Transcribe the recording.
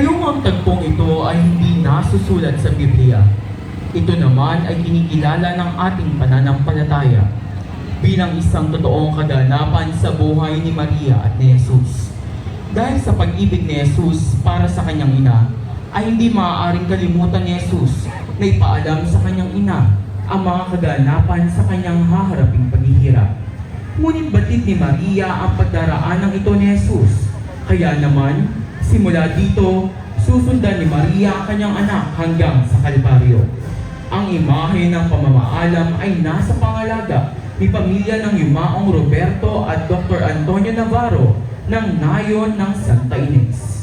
Gayong ang tagpong ito ay hindi nasusulat sa Biblia. Ito naman ay kinikilala ng ating pananampalataya bilang isang totoong kaganapan sa buhay ni Maria at ni Jesus. Dahil sa pag-ibig ni Jesus para sa kanyang ina, ay hindi maaaring kalimutan ni Jesus na ipaalam sa kanyang ina ang mga kaganapan sa kanyang haharaping paghihirap. Ngunit batid ni Maria ang pagdaraanan ito ni Jesus. Kaya naman, simula dito, susundan ni Maria ang kanyang anak hanggang sa Kalbaryo. Ang imahe ng pamamaalam ay nasa pangalaga ni pamilya ng Yumaong Roberto at Dr. Antonio Navarro ng Nayon ng Santa Ines.